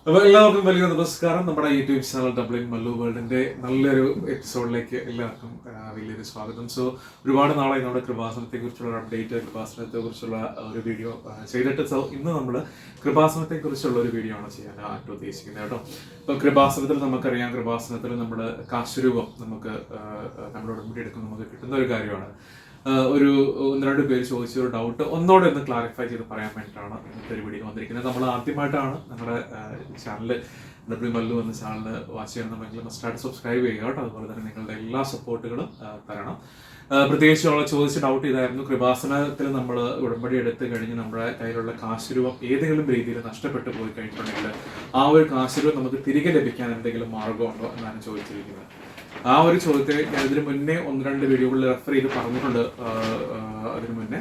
അപ്പോൾ എല്ലാവർക്കും വലിയ നമസ്കാരം. നമ്മുടെ യൂട്യൂബ് ചാനൽ ഡബ്ലിൻ മല്ലു വേൾഡിന്റെ നല്ലൊരു എപ്പിസോഡിലേക്ക് എല്ലാവർക്കും വലിയൊരു സ്വാഗതം. സോ ഒരുപാട് നാളായി നമ്മുടെ കൃപാസനത്തെ കുറിച്ചുള്ള അപ്ഡേറ്റ്, കൃപാസനത്തെ കുറിച്ചുള്ള ഒരു വീഡിയോ ചെയ്തിട്ട്. സോ ഇന്ന് നമ്മൾ കൃപാസനത്തെ കുറിച്ചുള്ള ഒരു വീഡിയോ ആണ് ചെയ്യാൻ ഉദ്ദേശിക്കുന്നത് കേട്ടോ. ഇപ്പോൾ കൃപാസനത്തിൽ നമുക്കറിയാം, കൃപാസനത്തിൽ നമ്മുടെ കാശുരൂപം നമുക്ക് നമ്മുടെ ഉടമ്പടി എടുക്കുമ്പോൾ നമുക്ക് കിട്ടുന്ന ഒരു കാര്യമാണ്. ഒരു ഒന്ന് രണ്ട് പേര് ചോദിച്ച ഒരു ഡൗട്ട് ഒന്നോടെ ഒന്ന് ക്ലാരിഫൈ ചെയ്ത് പറയാൻ വേണ്ടിയിട്ടാണ് ഇന്നത്തെ ഒരു വീഡിയോ വന്നിരിക്കുന്നത്. നമ്മൾ ആദ്യമായിട്ടാണ് നമ്മുടെ ചാനല് ഡബ്ല്യു മല്ലു എന്ന ചാനൽ വാച്ച് ചെയ്യണമെങ്കിൽ മസ്റ്റായിട്ട് സബ്സ്ക്രൈബ് ചെയ്യുക കേട്ടോ. അതുപോലെ തന്നെ നിങ്ങളുടെ എല്ലാ സപ്പോർട്ടുകളും തരണം. പ്രത്യേകിച്ച് ചോദിച്ച ഡൗട്ട് ഇതായിരുന്നു, കൃപാസനത്തിൽ നമ്മൾ ഉടമ്പടി എടുത്ത് കഴിഞ്ഞ് നമ്മുടെ കയ്യിലുള്ള കാശുരൂപം ഏതെങ്കിലും രീതിയിൽ നഷ്ടപ്പെട്ടു പോയി കഴിഞ്ഞിട്ടുണ്ടെങ്കിൽ ആ ഒരു കാശുരൂപം നമുക്ക് തിരികെ ലഭിക്കാൻ എന്തെങ്കിലും മാർഗമുണ്ടോ എന്നാണ് ചോദിച്ചിരിക്കുന്നത്. ആ ഒരു ചോദ്യത്തെ ഞാൻ ഇതിനു മുന്നേ ഒന്ന് രണ്ട് വീഡിയോകളിൽ റെഫർ ചെയ്ത് പറഞ്ഞിട്ടുണ്ട് അതിനു മുന്നേ.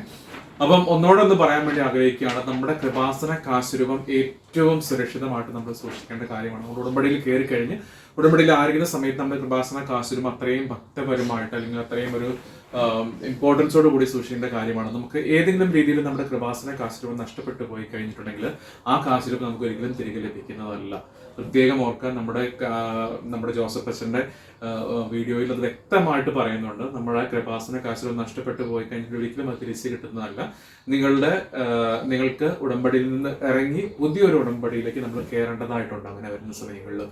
അപ്പം ഒന്നോടൊന്ന് പറയാൻ വേണ്ടി ആഗ്രഹിക്കുകയാണ്, നമ്മുടെ കൃപാസന കാശുരൂപം ഏറ്റവും സുരക്ഷിതമായിട്ട് നമ്മൾ സൂക്ഷിക്കേണ്ട കാര്യമാണ്. നമ്മൾ ഉടമ്പടിയിൽ കയറി കഴിഞ്ഞ് ഉടമ്പടിയിൽ ആയിരിക്കുന്ന സമയത്ത് നമ്മുടെ കൃപാസന കാശുരൂപം അത്രയും ഭക്തപരമായിട്ട് അല്ലെങ്കിൽ അത്രയും ഒരു ഇമ്പോർട്ടൻസോട് കൂടി സൂക്ഷിക്കേണ്ട കാര്യമാണ്. നമുക്ക് ഏതെങ്കിലും രീതിയിൽ നമ്മുടെ കൃപാസന കാശുരൂപം നഷ്ടപ്പെട്ടു പോയി കഴിഞ്ഞിട്ടുണ്ടെങ്കിൽ ആ കാശുരൂപം നമുക്ക് ഒരിക്കലും തിരികെ ലഭിക്കുന്നതല്ല. പ്രത്യേകം ഓർക്കാൻ, നമ്മുടെ ജോസഫ് അച്ഛൻ്റെ വീഡിയോയിൽ അത് വ്യക്തമായിട്ട് പറയുന്നുണ്ട്. നമ്മുടെ കൃപാസന കാശുരൂപം നഷ്ടപ്പെട്ടു പോയി കഴിഞ്ഞിട്ട് ഒരിക്കലും അത് തിരിച്ചു കിട്ടുന്നതല്ല. നിങ്ങൾക്ക് ഉടമ്പടിയിൽ നിന്ന് ഇറങ്ങി പുതിയൊരു ഉടമ്പടിയിലേക്ക് നമ്മൾ കയറേണ്ടതായിട്ടുണ്ട് അങ്ങനെ വരുന്ന സമയങ്ങളിൽ.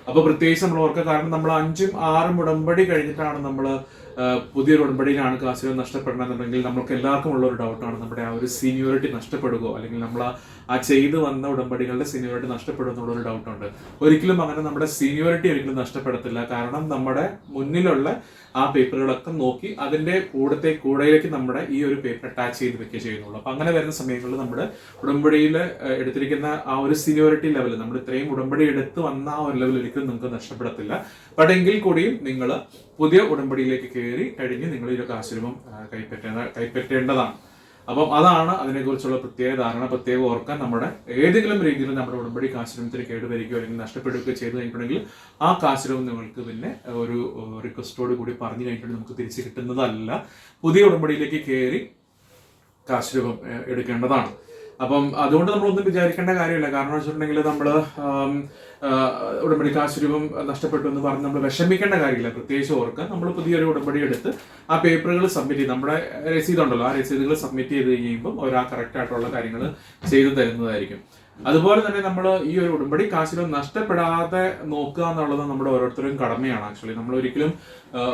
അപ്പൊ പ്രത്യേകിച്ച് നമ്മൾ ഓർക്കുക, കാരണം നമ്മൾ 5ഉം 6ഉം ഉടമ്പടി കഴിഞ്ഞിട്ടാണ് നമ്മൾ പുതിയൊരു ഉടമ്പടിയിലാണ് കാശുരൂപം നഷ്ടപ്പെടണമെന്നുണ്ടെങ്കിൽ നമുക്ക് എല്ലാവർക്കും ഉള്ള ഒരു ഡൗട്ടാണ്, നമ്മുടെ ആ ഒരു സീനിയോറിറ്റി നഷ്ടപ്പെടുകയോ അല്ലെങ്കിൽ നമ്മൾ ആ ചെയ്തു വന്ന ഉടമ്പടികളുടെ സീനിയോറിറ്റി നഷ്ടപ്പെടുമോ എന്നുള്ളൊരു ഡൗട്ടുണ്ട്. ഒരിക്കലും അങ്ങനെ നമ്മുടെ സീനിയോറിറ്റി ഒരിക്കലും നഷ്ടപ്പെടത്തില്ല. കാരണം നമ്മുടെ മുന്നിലുള്ള ആ പേപ്പറുകളൊക്കെ നോക്കി അതിന്റെ കൂടയിലേക്ക് നമ്മുടെ ഈ ഒരു പേപ്പർ അറ്റാച്ച് ചെയ്ത് വെക്കുക ചെയ്യുന്നുള്ളൂ. അപ്പൊ അങ്ങനെ വരുന്ന സമയങ്ങളിൽ നമ്മുടെ ഉടമ്പടിയിൽ എടുത്തിരിക്കുന്ന ആ ഒരു സീനിയോറിറ്റി ലെവൽ, നമ്മൾ ഇത്രയും ഉടമ്പടി എടുത്ത് വന്ന ആ ഒരു ലെവൽ ഒരിക്കലും നിങ്ങൾക്ക് നഷ്ടപ്പെടത്തില്ല. ബട്ട് എങ്കിൽ കൂടിയും നിങ്ങൾ പുതിയ ഉടമ്പടിയിലേക്ക് കയറി കഴിഞ്ഞ് നിങ്ങൾ ഈ കാശുരൂപം കൈപ്പറ്റേണ്ടതാണ്. അപ്പം അതാണ് അതിനെക്കുറിച്ചുള്ള പ്രത്യേക ധാരണ. പ്രത്യേകം ഓർക്കാൻ, നമ്മുടെ ഏതെങ്കിലും രീതിയിൽ നമ്മുടെ ഉടമ്പടി കാശുരൂപത്തിന് കേടുവരികയോ അല്ലെങ്കിൽ നഷ്ടപ്പെടുകയോ ചെയ്തു കഴിഞ്ഞിട്ടുണ്ടെങ്കിൽ ആ കാശുരൂപം നിങ്ങൾക്ക് പിന്നെ ഒരു റിക്വസ്റ്റോട് കൂടി പറഞ്ഞു കഴിഞ്ഞിട്ടുണ്ടെങ്കിൽ നമുക്ക് തിരിച്ചു കിട്ടുന്നതല്ല. പുതിയ ഉടമ്പടിയിലേക്ക് കയറി കാശുരൂപം എടുക്കേണ്ടതാണ്. അപ്പം അതുകൊണ്ട് നമ്മളൊന്നും വിചാരിക്കേണ്ട കാര്യമില്ല. കാരണം വെച്ചിട്ടുണ്ടെങ്കിൽ നമ്മൾ ഉടമ്പടി കാശുരൂപം നഷ്ടപ്പെട്ടു എന്ന് പറഞ്ഞ് നമ്മൾ വിഷമിക്കേണ്ട കാര്യമില്ല. പ്രത്യേകിച്ച് ഓർക്കാൻ, നമ്മൾ പുതിയൊരു ഉടമ്പടി എടുത്ത് ആ പേപ്പറുകൾ സബ്മിറ്റ് ചെയ്ത്, നമ്മുടെ രസീതുണ്ടല്ലോ, ആ രസീതുകൾ സബ്മിറ്റ് ചെയ്ത് കഴിയുമ്പോൾ അവർ ആ കറക്റ്റ് ആയിട്ടുള്ള കാര്യങ്ങൾ ചെയ്തു തരുന്നതായിരിക്കും. അതുപോലെ തന്നെ നമ്മൾ ഈ ഒരു ഉടമ്പടി കാശുരൂപം നഷ്ടപ്പെടാതെ നോക്കുക എന്നുള്ളത് നമ്മുടെ ഓരോരുത്തരും കടമയാണ്. ആക്ച്വലി നമ്മൾ ഒരിക്കലും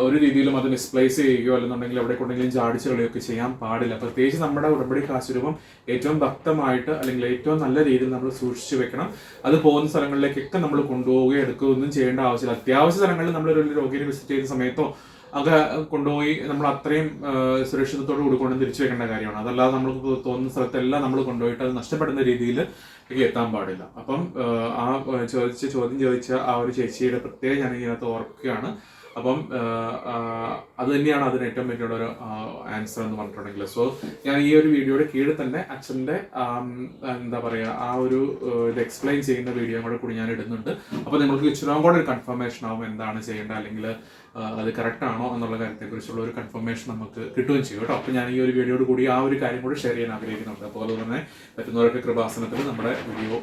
ഒരു രീതിയിലും അത് മിസ്പ്ലേസ് ചെയ്യുകയോ അല്ലെന്നുണ്ടെങ്കിൽ എവിടെ കൊണ്ടെങ്കിലും ചാടിച്ചു കളയുകയൊക്കെ ചെയ്യാൻ പാടില്ല. പ്രത്യേകിച്ച് നമ്മുടെ ഉടമ്പടി കാശുരൂപം ഏറ്റവും ഭക്തമായിട്ട് അല്ലെങ്കിൽ ഏറ്റവും നല്ല രീതിയിൽ നമ്മൾ സൂക്ഷിച്ചു വെക്കണം. അത് പോകുന്ന സ്ഥലങ്ങളിലേക്കൊക്കെ നമ്മൾ കൊണ്ടുപോവുകയോ എടുക്കുകയോ ഒന്നും ചെയ്യേണ്ട ആവശ്യമില്ല. അത്യാവശ്യ സ്ഥലങ്ങളിൽ നമ്മൾ ഒരു രോഗിയെ വിസിറ്റ് ചെയ്യുന്ന സമയത്തോ ഒക്കെ കൊണ്ടുപോയി നമ്മൾ അത്രയും സുരക്ഷിതത്തോട് കൂടി കൊണ്ട് തിരിച്ചു വെക്കേണ്ട കാര്യമാണ്. അതല്ലാതെ നമ്മൾക്ക് തോന്നുന്ന സ്ഥലത്തെല്ലാം നമ്മൾ കൊണ്ടുപോയിട്ട് അത് നഷ്ടപ്പെടുന്ന രീതിയിൽ എത്താൻ പാടില്ല. അപ്പം ആ ചോദ്യം ചോദിച്ച ആ ഒരു ചേച്ചിയുടെ പ്രത്യേകം ഞാൻ ഇതിനകത്ത് ഓർക്കുകയാണ്. അപ്പം അത് തന്നെയാണ് അതിന് ഏറ്റവും വലിയുള്ള ഒരു ആൻസർ എന്ന് പറഞ്ഞിട്ടുണ്ടെങ്കിൽ. സോ ഞാൻ ഈ ഒരു വീഡിയോയുടെ കീഴിൽ തന്നെ അച്ഛൻ്റെ എന്താ പറയുക, ആ ഒരു ഇത് എക്സ്പ്ലെയിൻ ചെയ്യുന്ന വീഡിയോ കൂടി ഞാൻ ഇടുന്നുണ്ട്. അപ്പോൾ നിങ്ങൾക്ക് ഇച്ചിരി കൂടെ ഒരു കൺഫർമേഷൻ ആവും എന്താണ് ചെയ്യേണ്ടത്, അല്ലെങ്കിൽ അത് കറക്റ്റ് ആണോ എന്നുള്ള കാര്യത്തെക്കുറിച്ചുള്ള ഒരു കൺഫർമേഷൻ നമുക്ക് കിട്ടുകയും ചെയ്യും കേട്ടോ. അപ്പോൾ ഞാൻ ഈ ഒരു വീഡിയോയോട് കൂടി ആ ഒരു കാര്യം കൂടി ഷെയർ ചെയ്യാൻ ആഗ്രഹിക്കുന്നുണ്ട്. അതുപോലെ തന്നെ പറ്റുന്നവരൊക്കെ കൃപാസനത്തിൽ നമ്മുടെ വീഡിയോ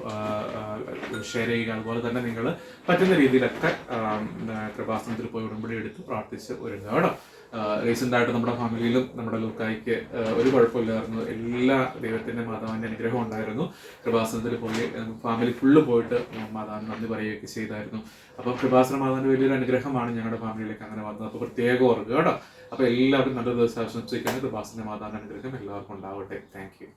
ഷെയർ ചെയ്യുക. അതുപോലെ തന്നെ നിങ്ങൾ പറ്റുന്ന രീതിയിലൊക്കെ കൃപാസനത്തിൽ പോയി ഉടമ്പടി എടുത്ത് പ്രാർത്ഥിച്ച് ഒരുങ്ങുക കേട്ടോ. റീസെന്റ് ആയിട്ട് നമ്മുടെ ഫാമിലിയിലും നമ്മുടെ ലൂക്കായിക്ക് ഒരു കുഴപ്പമില്ലായിരുന്നു. എല്ലാ ദൈവത്തിന്റെ മാതാവിന്റെ അനുഗ്രഹം ഉണ്ടായിരുന്നു. കൃപാസനത്തിൽ പോയി ഫാമിലി ഫുള്ള് പോയിട്ട് മാതാവിന് നന്ദി പറയുകയൊക്കെ ചെയ്തായിരുന്നു. അപ്പോൾ കൃപാസന മാതാവിന്റെ വലിയൊരു അനുഗ്രഹമാണ് ഞങ്ങളുടെ ഫാമിലിയിലേക്ക് അങ്ങനെ വന്നത്. അപ്പോൾ പ്രത്യേകം ഓർക്കുക കേട്ടോ. അപ്പോൾ എല്ലാവരും നല്ല ദിവസം ആശംസിക്കുന്നത് കൃപാസന മാതാവിന്റെ അനുഗ്രഹം എല്ലാവർക്കും ഉണ്ടാവട്ടെ. Thank you.